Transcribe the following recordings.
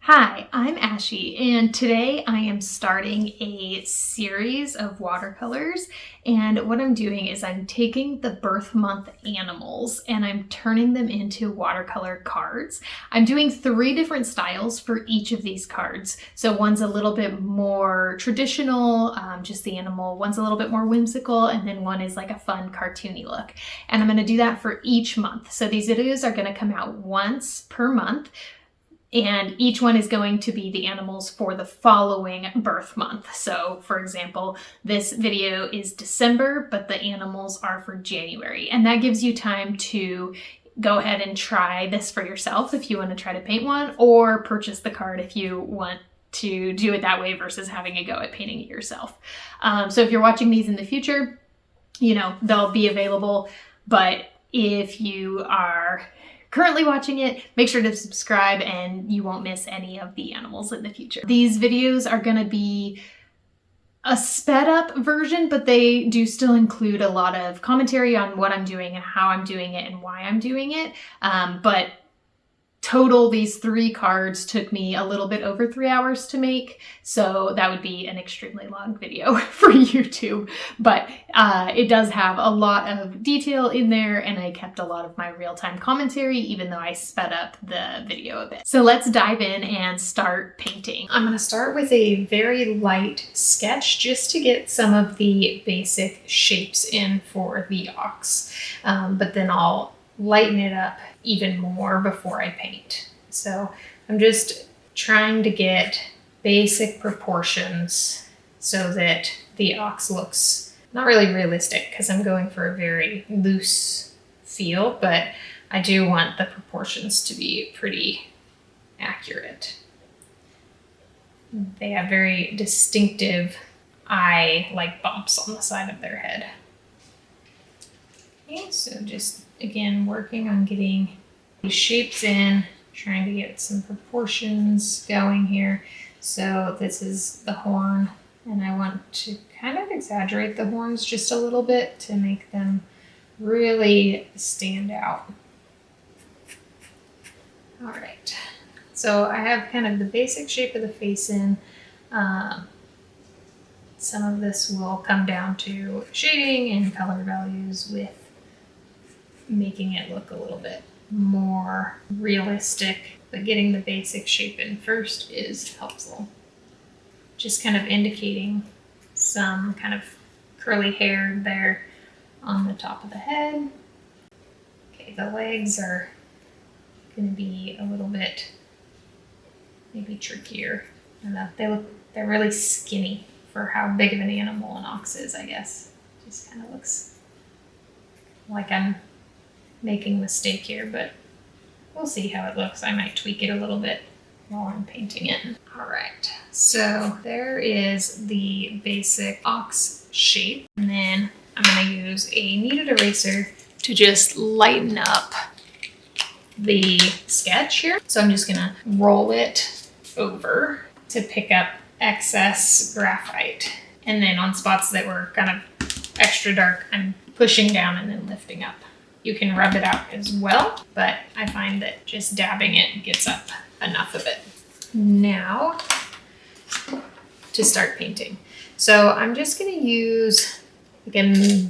Hi, I'm Ashy, and today I am starting a series of watercolors. And what I'm doing is I'm taking the birth month animals and I'm turning them into watercolor cards. I'm doing 3 different styles for each of these cards. So one's a little bit more traditional, just the animal, one's a little bit more whimsical, and then one is like a fun cartoony look. And I'm going to do that for each month. So these videos are going to come out once per month. And each one is going to be the animals for the following birth month. So for example, this video is December, but the animals are for January. And that gives you time to go ahead and try this for yourself if you want to try to paint one, or purchase the card if you want to do it that way versus having a go at painting it yourself. So if you're watching these in the future, they'll be available. But if you are currently watching it, make sure to subscribe and you won't miss any of the animals in the future. These videos are going to be a sped up version, but they do still include a lot of commentary on what I'm doing and how I'm doing it and why I'm doing it. But total, these 3 cards took me a little bit over 3 hours to make, so that would be an extremely long video for YouTube. But it does have a lot of detail in there, and I kept a lot of my real-time commentary, even though I sped up the video a bit. So let's dive in and start painting. I'm going to start with a very light sketch just to get some of the basic shapes in for the ox, but then I'll lighten it up even more before I paint. So I'm just trying to get basic proportions so that the ox looks not really realistic, because I'm going for a very loose feel, but I do want the proportions to be pretty accurate. They have very distinctive eye-like bumps on the side of their head. Okay, so just again working on getting these shapes in, trying to get some proportions going here. So this is the horn, and I want to kind of exaggerate the horns just a little bit to make them really stand out. All right, so I have kind of the basic shape of the face in. Some of this will come down to shading and color values with making it look a little bit more realistic, but getting the basic shape in first is helpful. Just kind of indicating some kind of curly hair there on the top of the head. Okay, the legs are going to be a little bit maybe trickier. I don't know, they're really skinny for how big of an animal an ox is, I guess. Just kind of looks like I'm making a mistake here, but we'll see how it looks. I might tweak it a little bit while I'm painting it. All right, so there is the basic ox shape, and then I'm going to use a kneaded eraser to just lighten up the sketch here. So I'm just going to roll it over to pick up excess graphite, and then on spots that were kind of extra dark, I'm pushing down and then lifting up. You can rub it out as well, but I find that just dabbing it gets up enough of it. Now to start painting. So I'm just going to use like a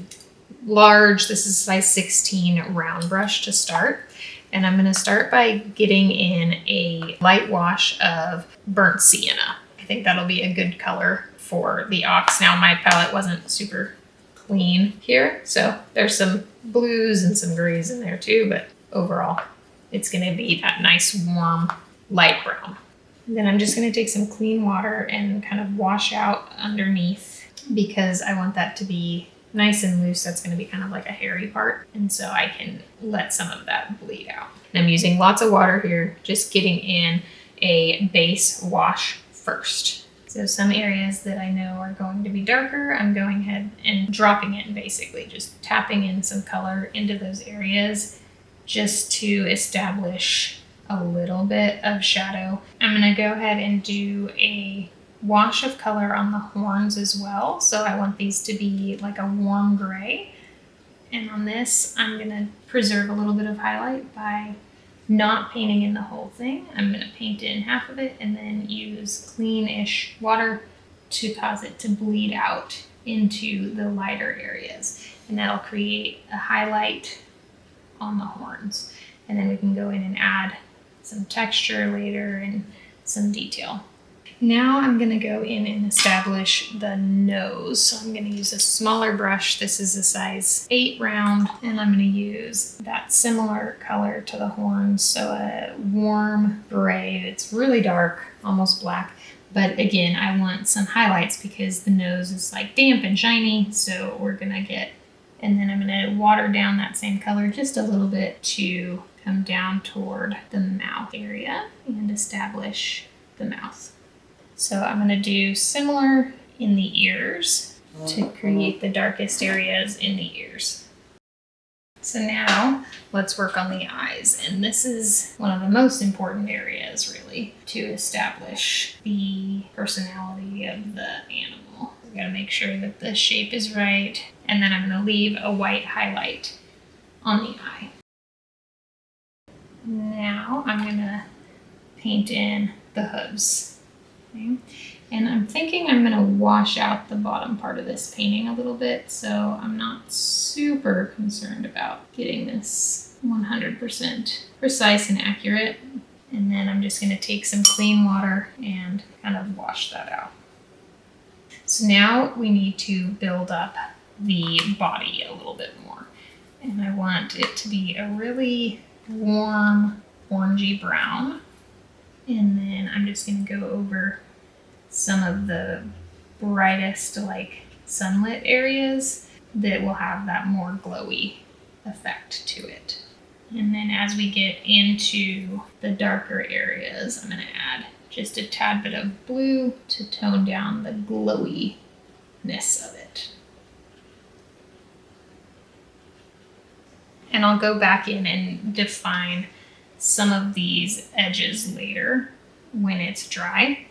large, this is size 16 round brush to start. And I'm going to start by getting in a light wash of burnt sienna. I think that'll be a good color for the ox. Now my palette wasn't super clean here, so there's some blues and some grays in there too, but overall it's going to be that nice warm light brown. And then I'm just going to take some clean water and kind of wash out underneath, because I want that to be nice and loose. That's going to be kind of like a hairy part, and so I can let some of that bleed out. And I'm using lots of water here, just getting in a base wash first. So some areas that I know are going to be darker, I'm going ahead and dropping it, and basically just tapping in some color into those areas just to establish a little bit of shadow. I'm going to go ahead and do a wash of color on the horns as well. So I want these to be like a warm gray. And on this, I'm going to preserve a little bit of highlight by not painting in the whole thing. I'm going to paint in half of it and then use clean-ish water to cause it to bleed out into the lighter areas. And that'll create a highlight on the horns. And then we can go in and add some texture later and some detail. Now I'm going to go in and establish the nose. So I'm going to use a smaller brush. This is a size 8 round, and I'm going to use that similar color to the horns. So a warm gray. It's really dark, almost black. But again, I want some highlights because the nose is like damp and shiny. So we're going to get, and then I'm going to water down that same color just a little bit to come down toward the mouth area and establish the mouth. So I'm going to do similar in the ears to create the darkest areas in the ears. So now let's work on the eyes. And this is one of the most important areas really to establish the personality of the animal. We got to make sure that the shape is right. And then I'm going to leave a white highlight on the eye. Now I'm going to paint in the hooves. Okay. And I'm thinking I'm going to wash out the bottom part of this painting a little bit, so I'm not super concerned about getting this 100% precise and accurate. And then I'm just going to take some clean water and kind of wash that out. So now we need to build up the body a little bit more. And I want it to be a really warm orangey brown. And then I'm just going to go over some of the brightest, like sunlit areas that will have that more glowy effect to it. And then as we get into the darker areas, I'm going to add just a tad bit of blue to tone down the glowiness of it. And I'll go back in and define some of these edges later when it's dry,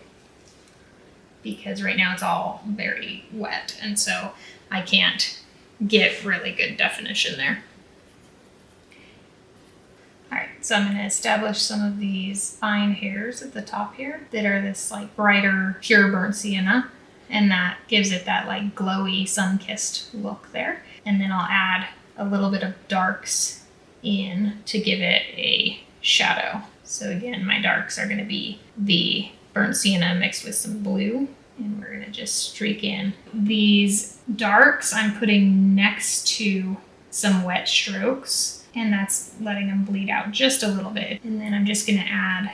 because right now it's all very wet, and so I can't get really good definition there. All right, so I'm going to establish some of these fine hairs at the top here that are this like brighter, pure burnt sienna, and that gives it that like glowy, sun-kissed look there. And then I'll add a little bit of darks in to give it a shadow. So again, my darks are going to be the burnt sienna mixed with some blue, and we're going to just streak in. These darks I'm putting next to some wet strokes, and that's letting them bleed out just a little bit. And then I'm just going to add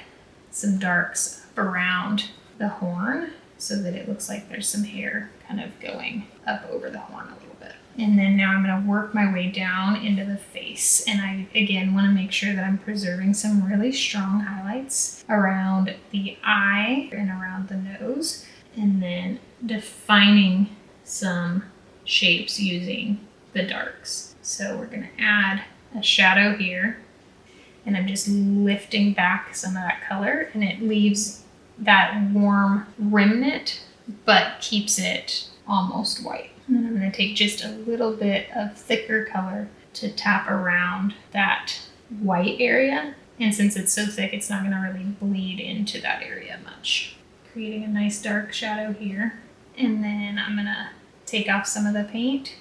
some darks around the horn so that it looks like there's some hair kind of going up over the horn a little bit. And then now I'm going to work my way down into the face. And I, again, want to make sure that I'm preserving some really strong highlights around the eye and around the nose. And then defining some shapes using the darks. So we're going to add a shadow here. And I'm just lifting back some of that color. And it leaves that warm remnant, but keeps it almost white. And then I'm going to take just a little bit of thicker color to tap around that white area. And since it's so thick, it's not going to really bleed into that area much. Creating a nice dark shadow here. And then I'm going to take off some of the paint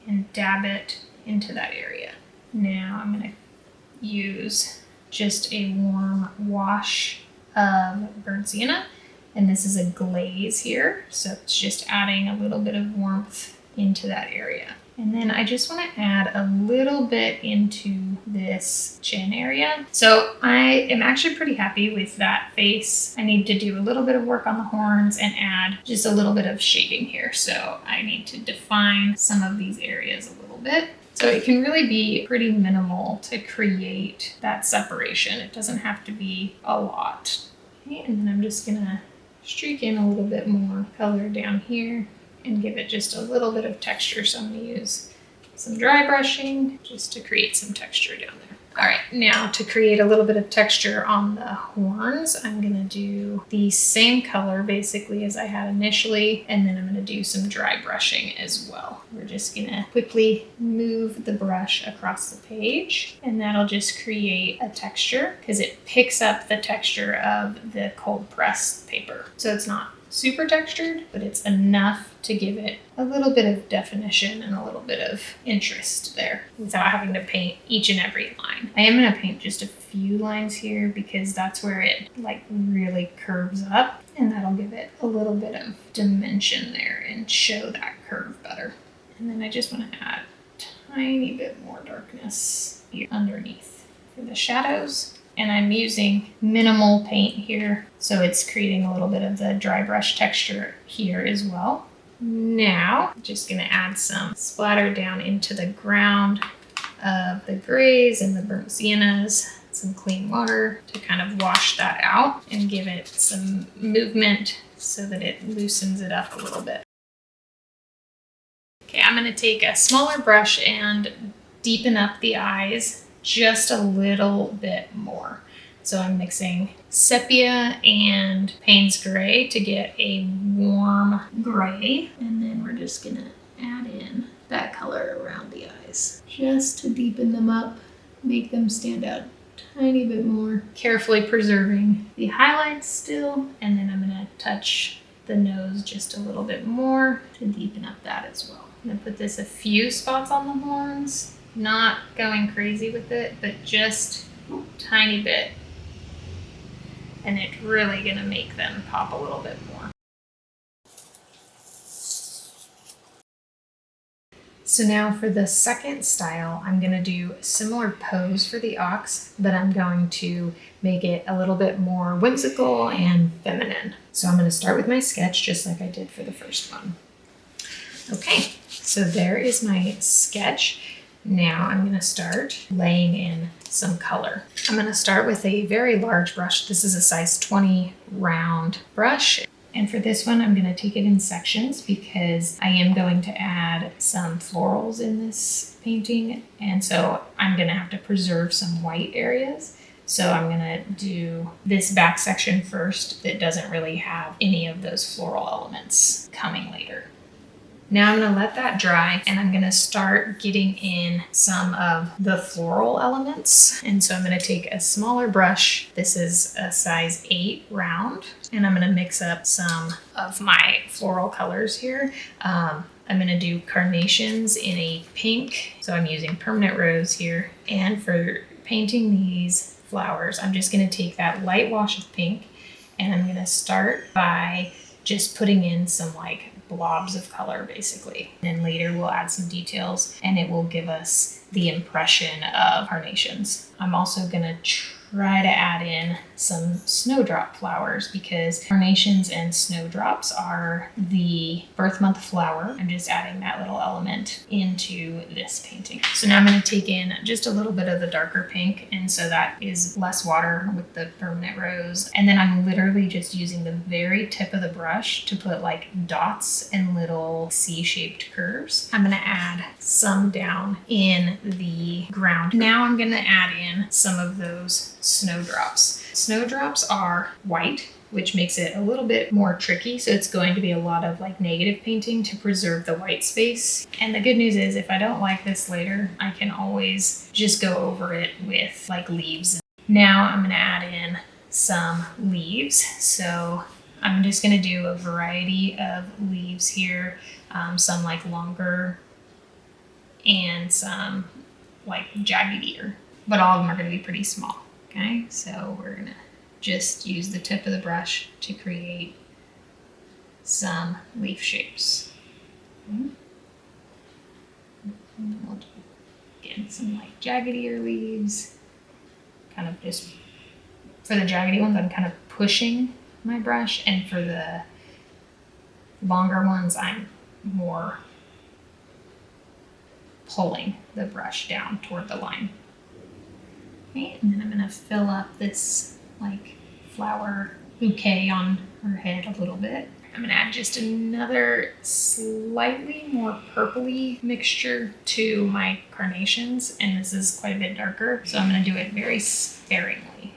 and dab it into that area. Now I'm going to use just a warm wash of burnt sienna. And this is a glaze here, so it's just adding a little bit of warmth into that area. And then I just want to add a little bit into this chin area. So I am actually pretty happy with that face. I need to do a little bit of work on the horns and add just a little bit of shading here. So I need to define some of these areas a little bit. So it can really be pretty minimal to create that separation. It doesn't have to be a lot. Okay, and then I'm just gonna streak in a little bit more color down here and give it just a little bit of texture. So I'm going to use some dry brushing just to create some texture down there. All right, now to create a little bit of texture on the horns, I'm gonna do the same color basically as I had initially, and then I'm gonna do some dry brushing as well. We're just gonna quickly move the brush across the page, and that'll just create a texture because it picks up the texture of the cold pressed paper. So it's not super textured, but it's enough to give it a little bit of definition and a little bit of interest there without having to paint each and every line. I am going to paint just a few lines here because that's where it like really curves up, and that'll give it a little bit of dimension there and show that curve better. And then I just want to add a tiny bit more darkness here underneath for the shadows. And I'm using minimal paint here, so it's creating a little bit of the dry brush texture here as well. Now, I'm just gonna add some splatter down into the ground of the grays and the burnt siennas, some clean water to kind of wash that out and give it some movement so that it loosens it up a little bit. Okay, I'm gonna take a smaller brush and deepen up the eyes just a little bit more. So I'm mixing sepia and Payne's gray to get a warm gray. And then we're just gonna add in that color around the eyes just to deepen them up, make them stand out a tiny bit more. Carefully preserving the highlights still. And then I'm gonna touch the nose just a little bit more to deepen up that as well. I'm gonna put this a few spots on the horns. Not going crazy with it, but just a tiny bit. And it's really gonna make them pop a little bit more. So now for the second style, I'm gonna do a similar pose for the ox, but I'm going to make it a little bit more whimsical and feminine. So I'm gonna start with my sketch just like I did for the first one. Okay, so there is my sketch. Now I'm going to start laying in some color. I'm going to start with a very large brush. This is a size 20 round brush. And for this one, I'm going to take it in sections because I am going to add some florals in this painting. And so I'm going to have to preserve some white areas. So I'm going to do this back section first that doesn't really have any of those floral elements coming later. Now I'm going to let that dry and I'm going to start getting in some of the floral elements. And so I'm going to take a smaller brush. This is a size 8 round, and I'm going to mix up some of my floral colors here. I'm going to do carnations in a pink. So I'm using permanent rose here. And for painting these flowers, I'm just going to take that light wash of pink and I'm going to start by just putting in some like blobs of color basically. And later we'll add some details and it will give us the impression of carnations. I'm also gonna try to add in some snowdrop flowers because carnations and snowdrops are the birth month flower. I'm just adding that little element into this painting. So now I'm going to take in just a little bit of the darker pink, and so that is less water with the permanent rose. And then I'm literally just using the very tip of the brush to put like dots and little C-shaped curves. I'm going to add some down in the ground. Now I'm going to add in some of those snowdrops. Snowdrops are white, which makes it a little bit more tricky. So it's going to be a lot of like negative painting to preserve the white space. And the good news is if I don't like this later, I can always just go over it with like leaves. Now I'm going to add in some leaves. So I'm just going to do a variety of leaves here. Some like longer and some like jagged ear, but all of them are going to be pretty small. Okay, so we're gonna just use the tip of the brush to create some leaf shapes. Okay. And we'll do, again, some like jagged ear leaves. Kind of just, for the jaggedy ones, I'm kind of pushing my brush, and for the longer ones, I'm more pulling the brush down toward the line. Okay, and then I'm gonna fill up this like flower bouquet on her head a little bit. I'm gonna add just another slightly more purpley mixture to my carnations, and this is quite a bit darker, so I'm gonna do it very sparingly.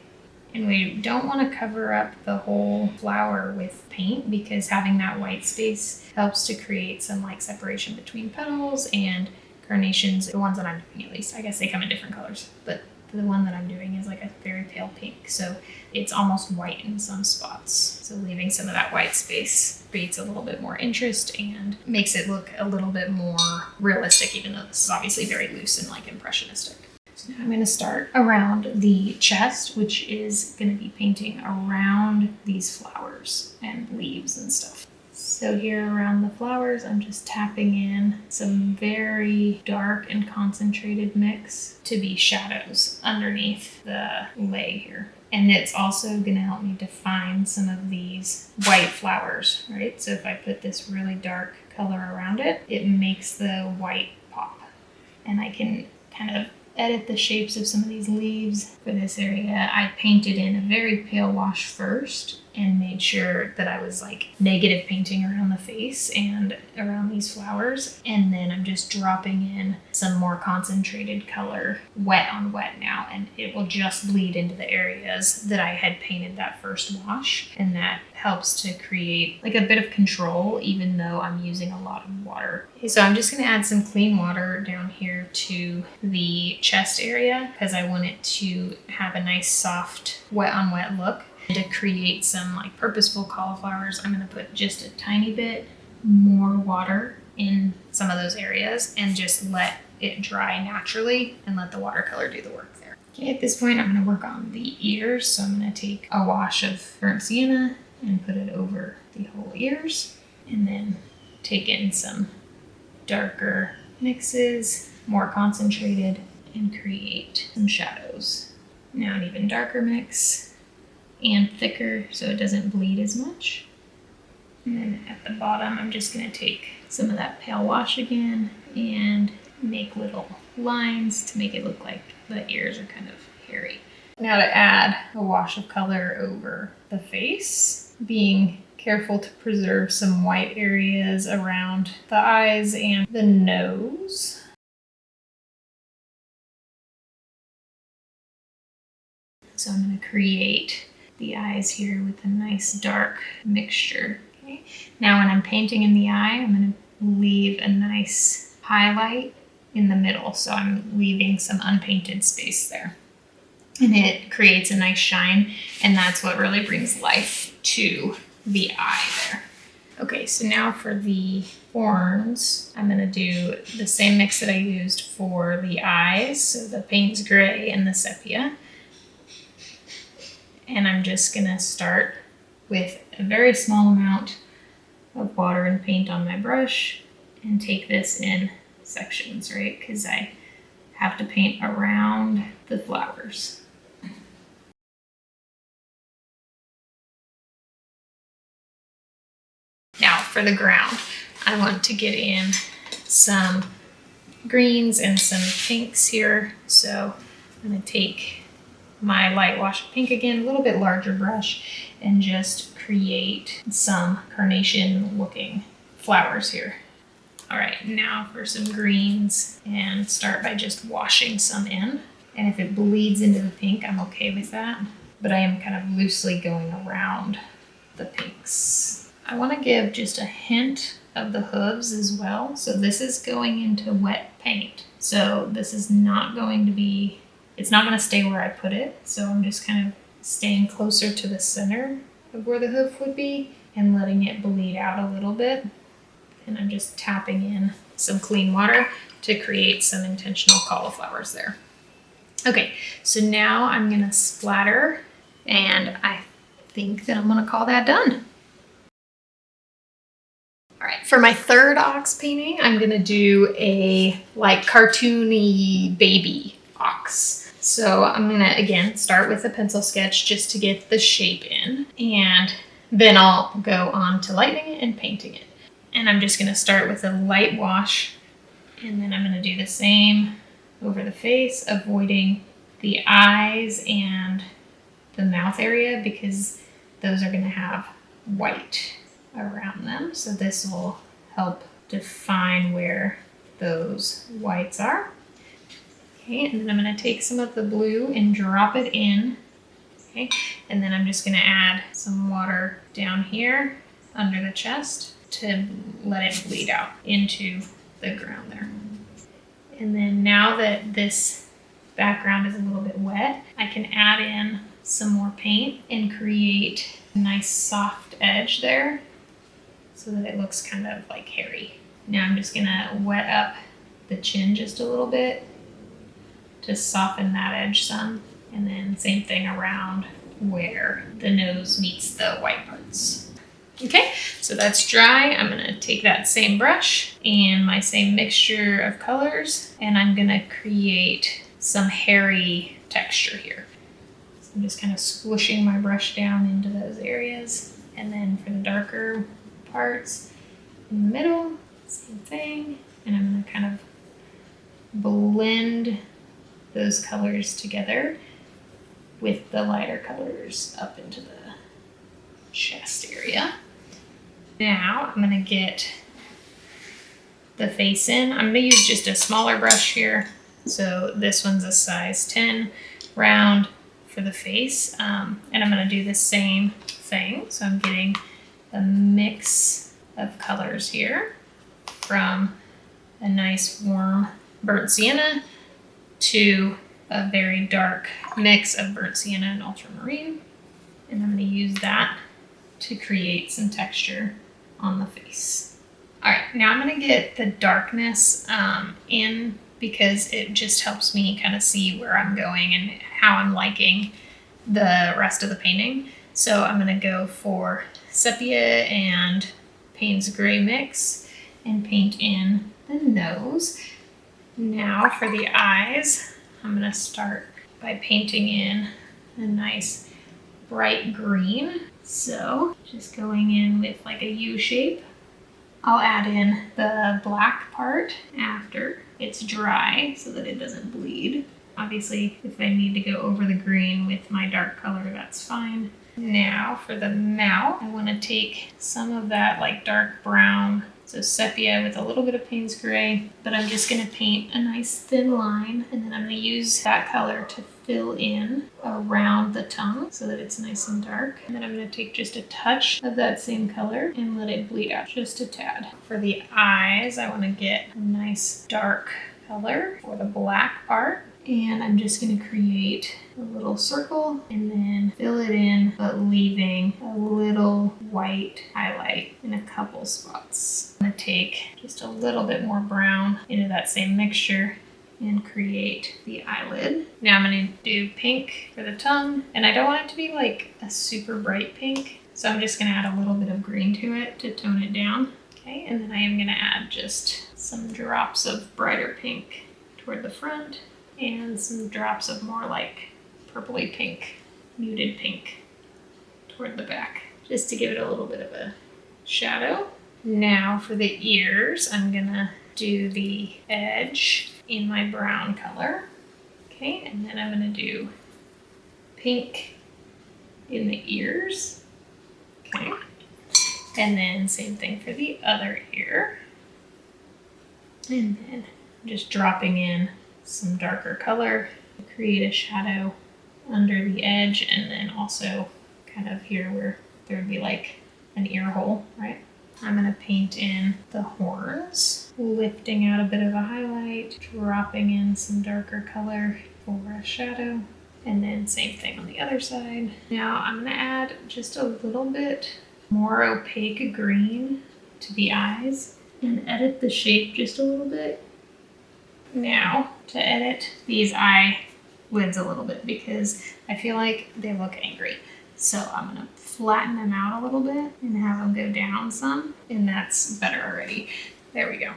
And we don't want to cover up the whole flower with paint because having that white space helps to create some like separation between petals and carnations, the ones that I'm doing at least. I guess they come in different colors, but the one that I'm doing is like a very pale pink, so it's almost white in some spots. So leaving some of that white space creates a little bit more interest and makes it look a little bit more realistic, even though this is obviously very loose and like impressionistic. So now I'm going to start around the chest, which is going to be painting around these flowers and leaves and stuff. So here around the flowers, I'm just tapping in some very dark and concentrated mix to be shadows underneath the lay here. And it's also going to help me define some of these white flowers, right? So if I put this really dark color around it, it makes the white pop. And I can kind of edit the shapes of some of these leaves. For this area, I painted in a very pale wash first and made sure that I was like negative painting around the face and around these flowers. And then I'm just dropping in some more concentrated color wet on wet now, and it will just bleed into the areas that I had painted that first wash. And that helps to create like a bit of control even though I'm using a lot of water. Okay, so I'm just gonna add some clean water down here to the chest area because I want it to have a nice soft wet on wet look. To create some like purposeful cauliflowers, I'm going to put just a tiny bit more water in some of those areas and just let it dry naturally and let the watercolor do the work there. Okay, at this point I'm going to work on the ears. So I'm going to take a wash of burnt sienna and put it over the whole ears, and then take in some darker mixes, more concentrated, and create some shadows. Now an even darker mix and thicker so it doesn't bleed as much. And then at the bottom, I'm just going to take some of that pale wash again and make little lines to make it look like the ears are kind of hairy. Now to add a wash of color over the face, being careful to preserve some white areas around the eyes and the nose. So I'm going to create the eyes here with a nice dark mixture. Okay. Now when I'm painting in the eye, I'm going to leave a nice highlight in the middle. So I'm leaving some unpainted space there. And it creates a nice shine, and that's what really brings life to the eye there. Okay, so now for the horns, I'm going to do the same mix that I used for the eyes, so the Payne's Gray and the Sepia. And I'm just gonna start with a very small amount of water and paint on my brush and take this in sections, right? Because I have to paint around the flowers. Now for the ground, I want to get in some greens and some pinks here. So I'm gonna take my light wash of pink again, a little bit larger brush, and just create some carnation looking flowers here. All right, now for some greens, and start by just washing some in. And if it bleeds into the pink, I'm okay with that, but I am kind of loosely going around the pinks. I want to give just a hint of the hooves as well. So this is going into wet paint. So this is not going to be, it's not going to stay where I put it. So I'm just kind of staying closer to the center of where the hoof would be and letting it bleed out a little bit. And I'm just tapping in some clean water to create some intentional cauliflowers there. Okay, so now I'm going to splatter, and I think that I'm going to call that done. All right, for my third ox painting, I'm going to do a like cartoony baby ox. So I'm going to, again, start with a pencil sketch just to get the shape in, and then I'll go on to lightening it and painting it. And I'm just going to start with a light wash, and then I'm going to do the same over the face, avoiding the eyes and the mouth area because those are going to have white. around them. So this will help define where those whites are. Okay, and then I'm going to take some of the blue and drop it in. Okay, and then I'm just going to add some water down here under the chest to let it bleed out into the ground there. And then now that this background is a little bit wet, I can add in some more paint and create a nice soft edge there so that it looks kind of like hairy. Now I'm just gonna wet up the chin just a little bit to soften that edge some, and then same thing around where the nose meets the white parts. Okay, so that's dry. I'm gonna take that same brush and my same mixture of colors, and I'm gonna create some hairy texture here. So I'm just kind of squishing my brush down into those areas, and then for the darker parts in the middle, same thing, and I'm gonna kind of blend those colors together with the lighter colors up into the chest area. Now I'm gonna get the face in. I'm gonna use just a smaller brush here. So this one's a size 10 round for the face. And I'm gonna do the same thing. So I'm getting a mix of colors here from a nice warm burnt sienna to a very dark mix of burnt sienna and ultramarine. And I'm gonna use that to create some texture on the face. All right, now I'm gonna get the darkness in because it just helps me kind of see where I'm going and how I'm liking the rest of the painting. So I'm gonna go for sepia and Payne's gray mix and paint in the nose. Now for the eyes, I'm gonna start by painting in a nice bright green. So just going in with like a U shape. I'll add in the black part after it's dry so that it doesn't bleed. Obviously, if I need to go over the green with my dark color, that's fine. Now for the mouth, I want to take some of that like dark brown, so sepia with a little bit of Payne's gray, but I'm just going to paint a nice thin line, and then I'm going to use that color to fill in around the tongue so that it's nice and dark. And then I'm going to take just a touch of that same color and let it bleed out just a tad. For the eyes, I want to get a nice dark color for the black part. And I'm just going to create a little circle and then fill it in, but leaving a little white highlight in a couple spots. I'm going to take just a little bit more brown into that same mixture and create the eyelid. Now I'm going to do pink for the tongue, and I don't want it to be like a super bright pink, so I'm just going to add a little bit of green to it to tone it down. Okay, and then I am going to add just some drops of brighter pink toward the front, and some drops of more like purpley pink, muted pink toward the back, just to give it a little bit of a shadow. Now for the ears, I'm gonna do the edge in my brown color. Okay, and then I'm gonna do pink in the ears. Okay, and then same thing for the other ear. And then just dropping in some darker color to create a shadow under the edge, and then also kind of here where there would be like an ear hole, right? I'm gonna paint in the horns, lifting out a bit of a highlight, dropping in some darker color for a shadow, and then same thing on the other side. Now I'm gonna add just a little bit more opaque green to the eyes and edit the shape just a little bit. Now to edit these eyelids a little bit because I feel like they look angry. So I'm gonna flatten them out a little bit and have them go down some, and that's better already. There we go.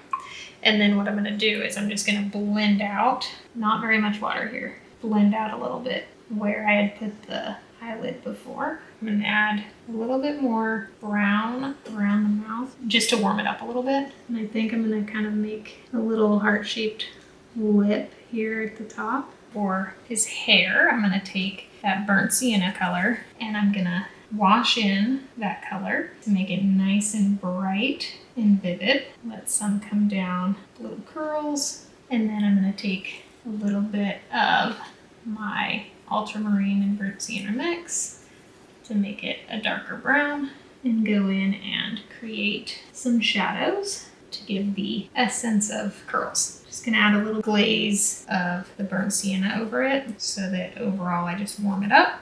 And then what I'm gonna do is I'm just gonna blend out, not very much water here, blend out a little bit where I had put the eyelid before. I'm gonna add a little bit more brown around the mouth just to warm it up a little bit. And I think I'm gonna kind of make a little heart-shaped lip here at the top. For his hair, I'm gonna take that burnt sienna color and I'm gonna wash in that color to make it nice and bright and vivid. Let some come down, little curls, and then I'm going to take a little bit of my ultramarine and burnt sienna mix to make it a darker brown and go in and create some shadows to give the essence of curls. Just gonna add a little glaze of the burnt sienna over it so that overall I just warm it up.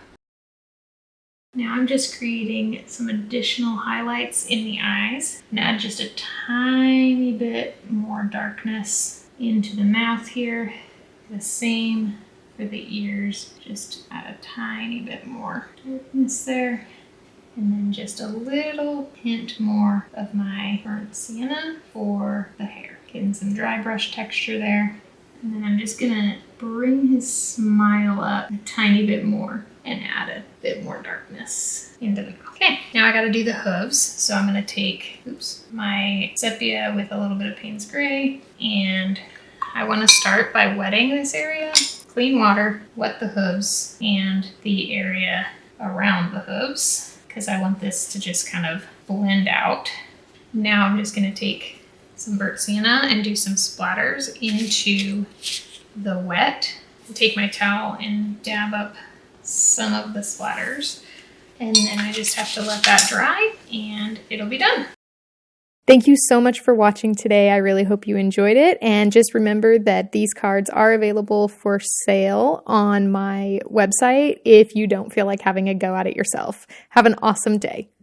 Now I'm just creating some additional highlights in the eyes and add just a tiny bit more darkness into the mouth here. The same for the ears, just add a tiny bit more darkness there. And then just a little hint more of my burnt sienna for the hair. Getting some dry brush texture there. And then I'm just gonna bring his smile up a tiny bit more and add a bit more darkness into the mouth. Okay, now I gotta do the hooves. So I'm gonna take, my sepia with a little bit of Payne's Gray, and I wanna start by wetting this area. Clean water, wet the hooves and the area around the hooves, because I want this to just kind of blend out. Now I'm just going to take some burnt sienna and do some splatters into the wet. Take my towel and dab up some of the splatters, and then I just have to let that dry and it'll be done. Thank you so much for watching today. I really hope you enjoyed it. And just remember that these cards are available for sale on my website if you don't feel like having a go at it yourself. Have an awesome day.